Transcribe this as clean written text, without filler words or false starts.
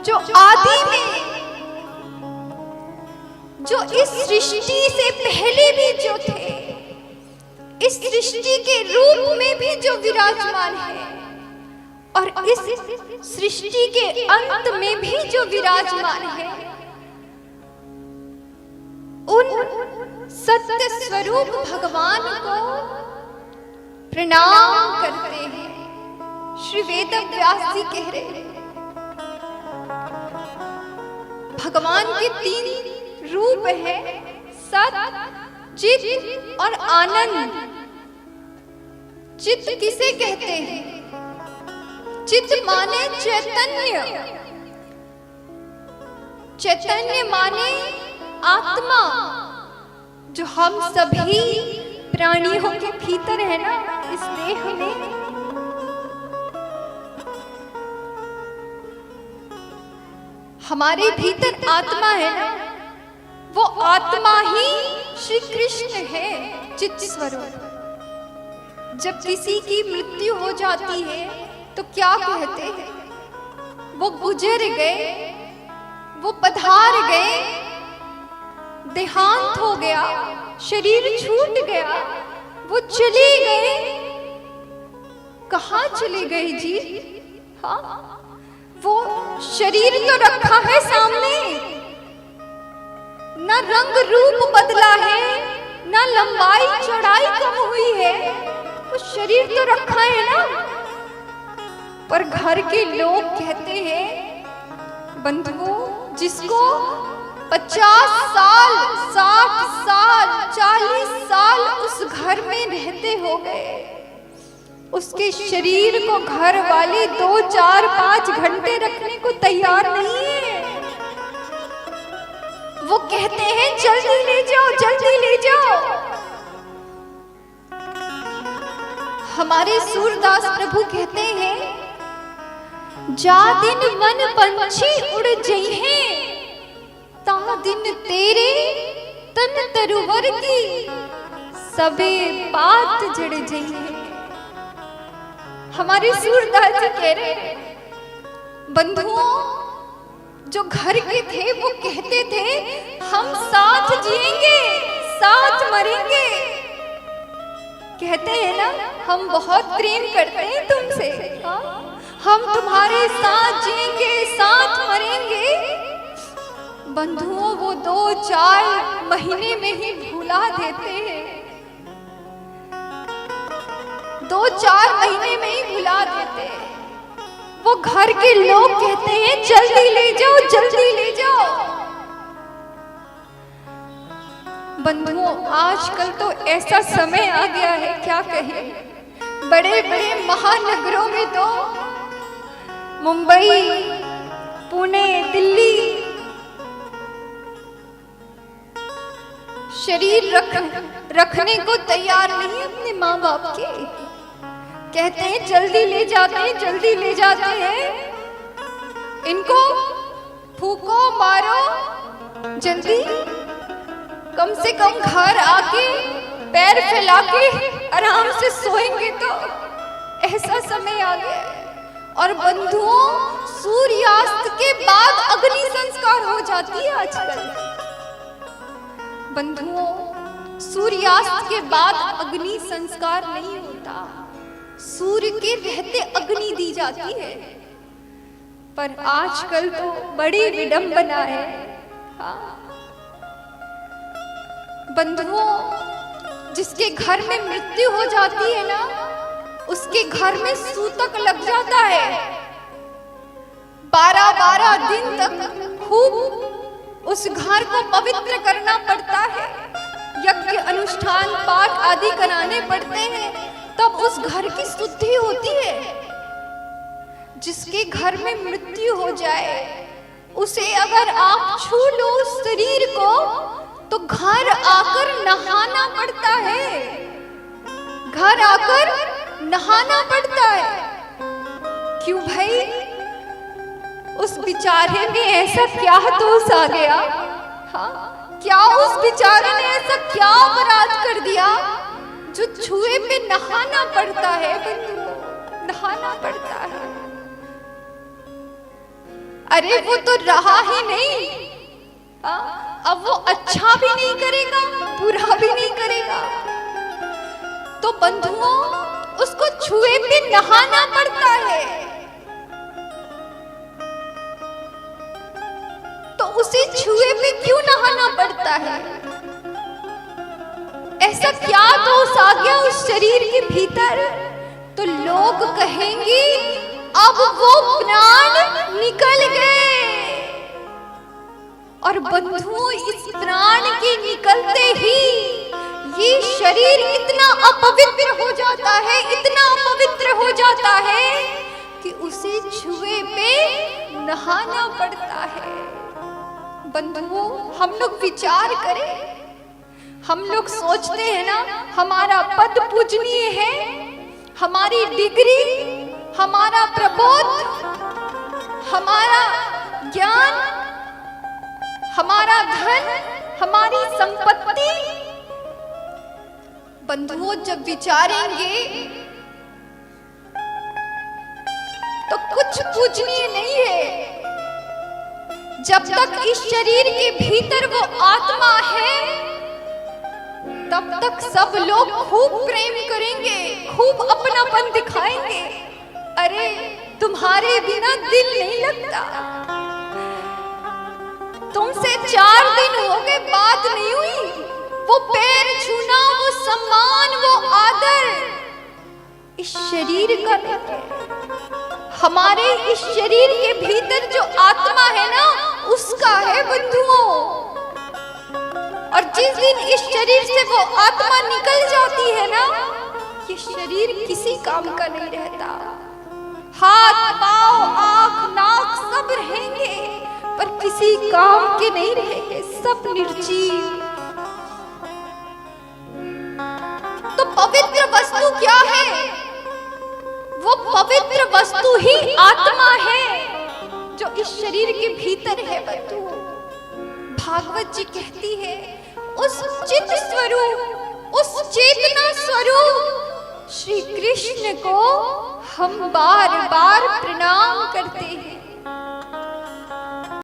जो आदि में, जो इस सृष्टि से पहले भी जो थे, इस सृष्टि के रूप में भी जो विराजमान है, और इस सृष्टि के अंत में भी जो विराजमान है, उन सत्य स्वरूप भगवान को प्रणाम करते हैं। श्री वेद व्यास जी कह रहे हैं भगवान के 3 रूप है, सत, चित और आनंद। चित किसे कहते हैं? चित माने चैतन्य, चैतन्य माने आत्मा, जो हम सभी प्राणियों के भीतर है ना, इस देह में। हमारे भीतर आत्मा है ना, वो आत्मा ही श्री कृष्ण है, चित स्वरूप। जब किसी की मृत्यु हो जाती है तो क्या कहते हैं? वो गुजर गए, वो पधार गए, देहांत हो गया, शरीर छूट गया, वो चले गए। कहाँ चले गए जी? हाँ, वो शरीर तो रखा है सामने, ना रंग रूप बदला है, ना लंबाई चौड़ाई कम हुई है, वो शरीर तो रखा है ना। पर घर के लोग कहते हैं बंधुओं, जिसको 50 साल, 60 साल, 40 साल उस घर में रहते हो गए, उसके शरीर को घर वाले 2, 4, 5 घंटे रखने को तैयार नहीं है। वो कहते हैं जल्दी ले जाओ, जल्दी ले जाओ। हमारे सूरदास प्रभु कहते हैं, जा दिन मन पंछी उड़ जइहे, ता दिन तेरे तन तरुवर की सबे बात जड़ जइहे। हमारे सूरदास जी कह रहे हैं बंधुओं, जो घर के थे वो कहते थे हम साथ जिएंगे, साथ मरेंगे। कहते हैं ना, हम बहुत प्रेम करते हैं तुमसे, हम तुम्हारे साथ जिएंगे, साथ मरेंगे। बंधुओं, वो 2-4 महीने में ही भुला देते हैं, 2-4 महीने में ही भुला देते हैं। वो घर के लोग कहते हैं जल्दी ले जाओ, जल्दी ले जाओ। बंधुओं, आजकल तो ऐसा समय आ गया है, क्या कहें। बड़े बड़े महानगरों में तो, मुंबई, पुणे, दिल्ली, शरीर रखने को तैयार नहीं अपने माँ बाप के। कहते हैं जल्दी ले जाते हैं, जल्दी ले जाते हैं, इनको फूको, मारो, जल्दी। कम से कम घर आके पैर फैला के आराम से सोएंगे तो। ऐसा समय आ गया है। और बंधुओं, सूर्यास्त के बाद अग्नि संस्कार हो जाती है आजकल। बंधुओं, सूर्यास्त के बाद अग्नि संस्कार नहीं होता, सूर्य के रहते अग्नि दी जाती है। पर आजकल तो बड़ी विडंबना है। हाँ बंधुओं, जिसके घर में मृत्यु हो जाती है ना, उसके घर में सूतक लग जाता है। 12-12 दिन तक खूब उस घर को पवित्र करना पड़ता है, यज्ञ, अनुष्ठान, पाठ आदि कराने पड़ते हैं, तब उस घर की शुद्धि होती है। जिसके घर में मृत्यु हो जाए, उसे अगर आप छू लो उस शरीर को, तो घर आकर नहाना पड़ता है, घर आकर नहाना पड़ता है। क्यों भाई? उस बेचारे में ऐसा क्या दोष आ गया? हाँ, क्या उस बेचारे ने ऐसा क्या अपराध कर दिया जो छुए पे नहाना पड़ता है? बंधुओं, नहाना पड़ता है। अरे वो तो रहा ही नहीं, अब वो अच्छा भी नहीं करेगा, बुरा भी नहीं करेगा। तो बंधुओं, उसको छुए पे नहाना पड़ता है। तो उसे छुए पे क्यों नहाना पड़ता है? ऐसा क्या दोष आ गया उस शरीर के भीतर? तो लोग कहेंगे अब वो प्राण निकल गए। और बंधुओं, इस प्राण के निकलते ही ये शरीर इतना अपवित्र हो जाता है, इतना अपवित्र हो जाता है कि उसे छुए पे नहाना पड़ता है। बंधुओं, हम लोग विचार करें, हम लोग सोचते हैं ना हमारा पद पूजनीय है, हमारी डिग्री, हमारा प्रबोध, हमारा ज्ञान, हमारा धन, हमारी संपत्ति। बंधुओं, जब विचारेंगे तो कुछ पूजनीय नहीं है। जब तक इस शरीर के भीतर वो आत्मा है, तब तक सब लोग खूब प्रेम करेंगे, खूब अपनापन दिखाएंगे। अरे तुम्हारे बिना दिल नहीं लगता, तुमसे 4 दिन हो गए बात नहीं हुई। वो पैर छूना, वो सम्मान, वो आदर इस शरीर का नहीं है। हमारे इस शरीर के भीतर जो आत्मा है ना, उसका है बंधुओं। और जिस दिन इस शरीर से वो आत्मा निकल जाती है ना, ये शरीर किसी काम का नहीं रहता। हाथ, पांव, आंख, नाक सब रहेंगे, पर किसी काम के नहीं रहेंगे, सब निर्जीव। तो पवित्र वस्तु क्या है? वो पवित्र वस्तु ही आत्मा है जो इस शरीर के भीतर है। बंधु, भागवत जी कहती है, उस चित स्वरूप, उस चेतना स्वरूप श्री कृष्ण को हम बार बार प्रणाम करते हैं।